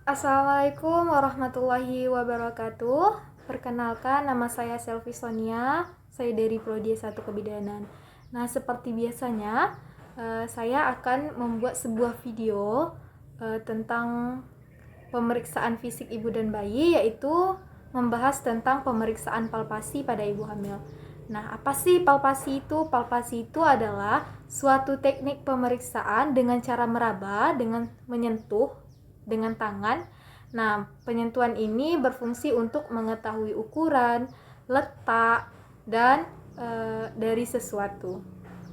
Assalamualaikum warahmatullahi wabarakatuh. Perkenalkan, nama saya Selvi Sonia. Saya dari Prodi S1 Kebidanan. Nah, seperti biasanya, saya akan membuat sebuah video tentang pemeriksaan fisik ibu dan bayi, yaitu membahas tentang pemeriksaan palpasi pada ibu hamil. Nah, apa sih palpasi itu? Palpasi itu adalah suatu teknik pemeriksaan dengan cara meraba, dengan menyentuh dengan tangan. Nah, penyentuhan ini berfungsi untuk mengetahui ukuran, letak, dan dari sesuatu.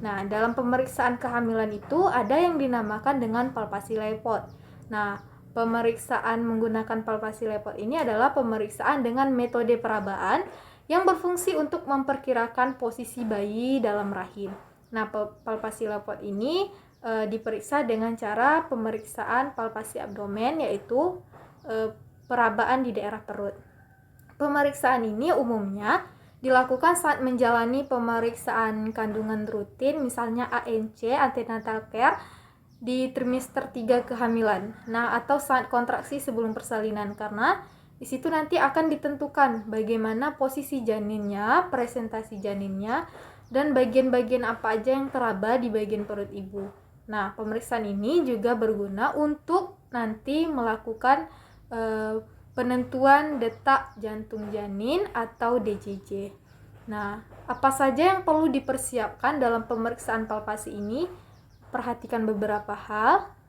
Nah, dalam pemeriksaan kehamilan itu ada yang dinamakan dengan palpasi lepot. Nah, pemeriksaan menggunakan palpasi lepot ini adalah pemeriksaan dengan metode perabaan yang berfungsi untuk memperkirakan posisi bayi dalam rahim. Nah, palpasi lepot ini diperiksa dengan cara pemeriksaan palpasi abdomen, yaitu perabaan di daerah perut. Pemeriksaan ini umumnya dilakukan saat menjalani pemeriksaan kandungan rutin, misalnya ANC, antenatal care, di trimester 3 kehamilan. Nah, atau saat kontraksi sebelum persalinan, karena di situ nanti akan ditentukan bagaimana posisi janinnya, presentasi janinnya, dan bagian-bagian apa aja yang teraba di bagian perut ibu. Nah, pemeriksaan ini juga berguna untuk nanti melakukan penentuan detak jantung janin atau DJJ. Nah, apa saja yang perlu dipersiapkan dalam pemeriksaan palpasi ini? Perhatikan beberapa hal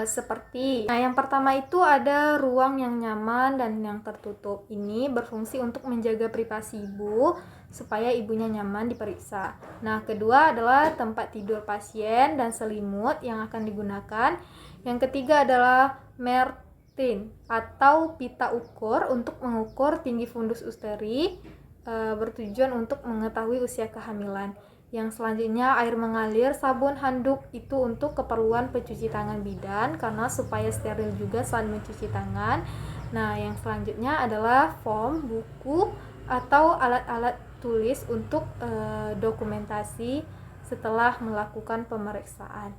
seperti, nah, yang pertama itu ada ruang yang nyaman dan yang tertutup. Ini berfungsi untuk menjaga privasi ibu supaya ibunya nyaman diperiksa. Nah, kedua adalah tempat tidur pasien dan selimut yang akan digunakan. Yang ketiga adalah Mertin atau pita ukur untuk mengukur tinggi fundus usteri, bertujuan untuk mengetahui usia kehamilan. Yang selanjutnya air mengalir, sabun, handuk itu untuk keperluan pencuci tangan bidan karena supaya steril juga saat mencuci tangan. Nah, yang selanjutnya adalah form, buku, atau alat-alat tulis untuk dokumentasi setelah melakukan pemeriksaan.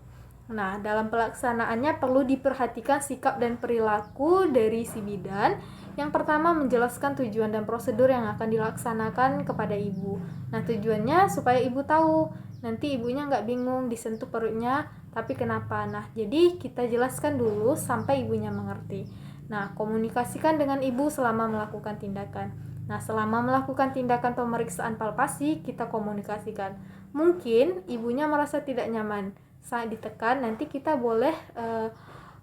Nah, dalam pelaksanaannya perlu diperhatikan sikap dan perilaku dari si bidan. Yang pertama, menjelaskan tujuan dan prosedur yang akan dilaksanakan kepada ibu. Nah, tujuannya supaya ibu tahu, nanti ibunya nggak bingung disentuh perutnya, tapi kenapa. Nah, jadi kita jelaskan dulu sampai ibunya mengerti. Nah, komunikasikan dengan ibu selama melakukan tindakan. Nah, selama melakukan tindakan pemeriksaan palpasi, kita komunikasikan. Mungkin ibunya merasa tidak nyaman saat ditekan, nanti kita boleh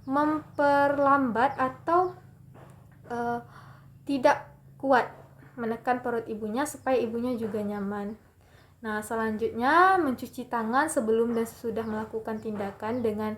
memperlambat atau tidak kuat menekan perut ibunya supaya ibunya juga nyaman. Nah, selanjutnya mencuci tangan sebelum dan sesudah melakukan tindakan dengan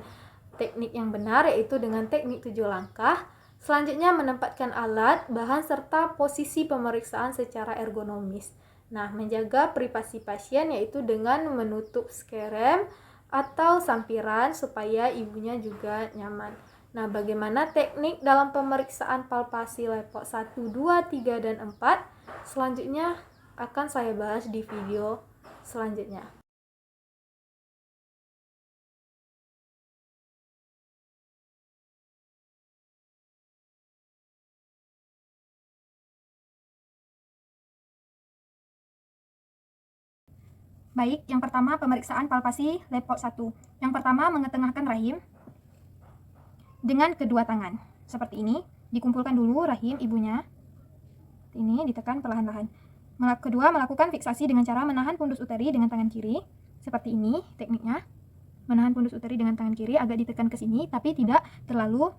teknik yang benar, yaitu dengan teknik 7 langkah. Selanjutnya menempatkan alat, bahan, serta posisi pemeriksaan secara ergonomis. Nah, menjaga privasi pasien yaitu dengan menutup skerem atau sampiran supaya ibunya juga nyaman. Nah, bagaimana teknik dalam pemeriksaan palpasi lepot 1, 2, 3, dan 4? Selanjutnya akan saya bahas di video selanjutnya. Baik, yang pertama pemeriksaan palpasi lepot 1. Yang pertama mengetengahkan rahim dengan kedua tangan. Seperti ini, dikumpulkan dulu rahim ibunya. Ini ditekan perlahan-lahan. Kedua, melakukan fiksasi dengan cara menahan fundus uteri dengan tangan kiri. Seperti ini tekniknya. Menahan fundus uteri dengan tangan kiri, agak ditekan ke sini tapi tidak terlalu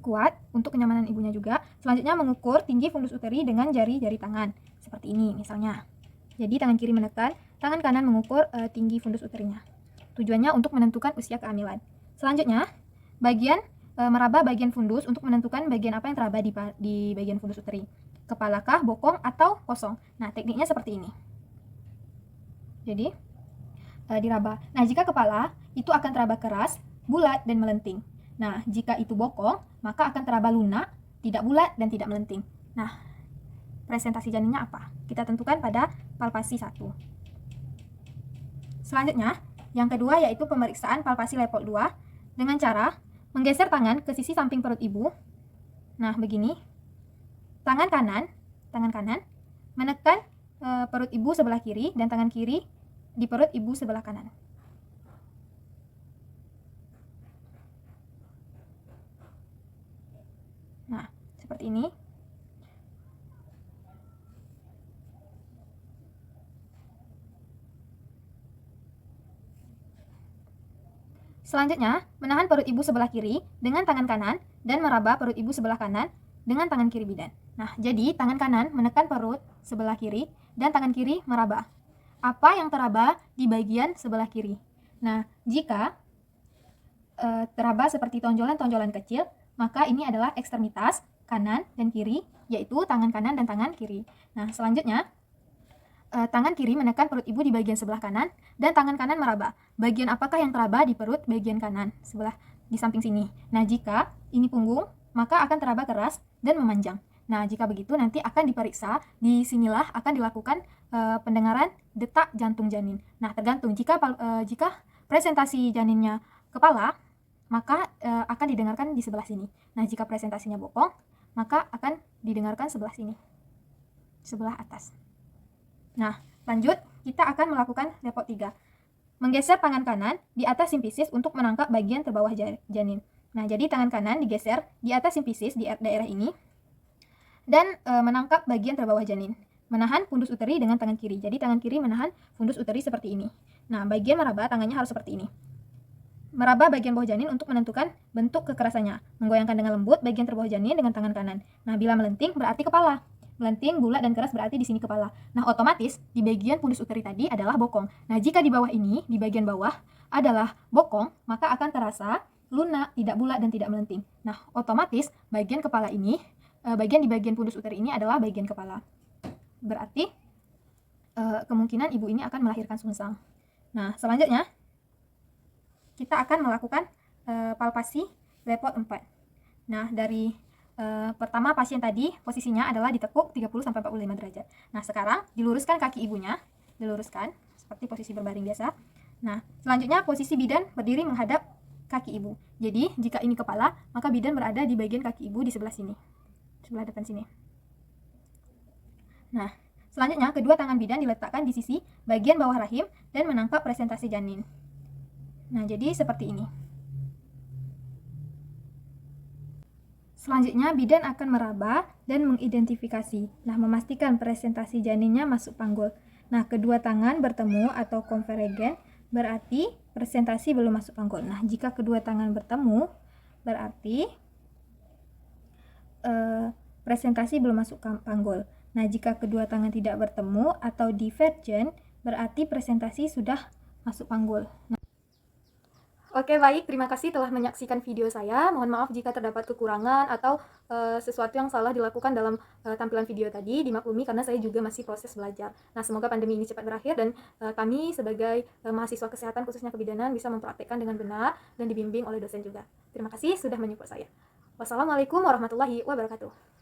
kuat untuk kenyamanan ibunya juga. Selanjutnya mengukur tinggi fundus uteri dengan jari-jari tangan. Seperti ini misalnya. Jadi tangan kiri menekan, tangan kanan mengukur tinggi fundus uterinya. Tujuannya untuk menentukan usia kehamilan. Selanjutnya, meraba bagian fundus untuk menentukan bagian apa yang teraba di bagian fundus uteri. Kepalakah, bokong, atau kosong. Nah, tekniknya seperti ini. Jadi, diraba. Nah, jika kepala, itu akan teraba keras, bulat, dan melenting. Nah, jika itu bokong, maka akan teraba lunak, tidak bulat, dan tidak melenting. Nah, presentasi janinnya apa? Kita tentukan pada palpasi 1. Selanjutnya, yang kedua yaitu pemeriksaan palpasi lepot 2 dengan cara Menggeser tangan ke sisi samping perut ibu. Nah, begini. Tangan kanan menekan perut ibu sebelah kiri dan tangan kiri di perut ibu sebelah kanan. Nah, seperti ini. Selanjutnya, menahan perut ibu sebelah kiri dengan tangan kanan dan meraba perut ibu sebelah kanan dengan tangan kiri bidan. Nah, jadi tangan kanan menekan perut sebelah kiri dan tangan kiri meraba. Apa yang teraba di bagian sebelah kiri? Nah, jika teraba seperti tonjolan-tonjolan kecil, maka ini adalah ekstremitas kanan dan kiri, yaitu tangan kanan dan tangan kiri. Nah, selanjutnya, tangan kiri menekan perut ibu di bagian sebelah kanan dan tangan kanan meraba. Bagian apakah yang teraba di perut bagian kanan sebelah di samping sini? Nah, jika ini punggung, maka akan teraba keras dan memanjang. Nah, jika begitu nanti akan diperiksa, di sinilah akan dilakukan pendengaran detak jantung janin. Nah, tergantung jika presentasi janinnya kepala, maka akan didengarkan di sebelah sini. Nah, jika presentasinya bokong, maka akan didengarkan sebelah sini, sebelah atas. Nah, lanjut, kita akan melakukan lepot 3. Menggeser tangan kanan di atas simpisis untuk menangkap bagian terbawah janin. Nah, jadi tangan kanan digeser di atas simpisis di daerah ini dan menangkap bagian terbawah janin. Menahan fundus uteri dengan tangan kiri. Jadi tangan kiri menahan fundus uteri seperti ini. Nah, bagian meraba tangannya harus seperti ini. Meraba bagian bawah janin untuk menentukan bentuk kekerasannya. Menggoyangkan dengan lembut bagian terbawah janin dengan tangan kanan. Nah, bila melenting berarti kepala. Melenting, bulat, dan keras berarti di sini kepala. Nah, otomatis di bagian fundus uteri tadi adalah bokong. Nah, jika di bawah ini, di bagian bawah adalah bokong, maka akan terasa lunak, tidak bulat, dan tidak melenting. Nah, otomatis bagian kepala ini, bagian di bagian fundus uteri ini adalah bagian kepala. Berarti kemungkinan ibu ini akan melahirkan sungsang. Nah, selanjutnya kita akan melakukan palpasi lepot 4. Nah, dari pertama pasien tadi posisinya adalah ditekuk 30-45 derajat. Nah, sekarang diluruskan kaki ibunya, diluruskan seperti posisi berbaring biasa. Nah, selanjutnya posisi bidan berdiri menghadap kaki ibu. Jadi, jika ini kepala, maka bidan berada di bagian kaki ibu di sebelah sini, sebelah depan sini. Nah, selanjutnya kedua tangan bidan diletakkan di sisi bagian bawah rahim dan menangkap presentasi janin. Nah, jadi seperti ini. Selanjutnya, bidan akan meraba dan mengidentifikasi. Nah, memastikan presentasi janinnya masuk panggul. Nah, kedua tangan bertemu atau konvergen berarti presentasi belum masuk panggul. Nah, jika kedua tangan bertemu berarti presentasi belum masuk panggul. Nah, jika kedua tangan tidak bertemu atau divergen berarti presentasi sudah masuk panggul. Oke, baik. Terima kasih telah menyaksikan video saya. Mohon maaf jika terdapat kekurangan atau sesuatu yang salah dilakukan dalam tampilan video tadi. Dimaklumi karena saya juga masih proses belajar. Nah, semoga pandemi ini cepat berakhir dan kami sebagai mahasiswa kesehatan khususnya kebidanan bisa mempraktekkan dengan benar dan dibimbing oleh dosen juga. Terima kasih sudah menyupport saya. Wassalamualaikum warahmatullahi wabarakatuh.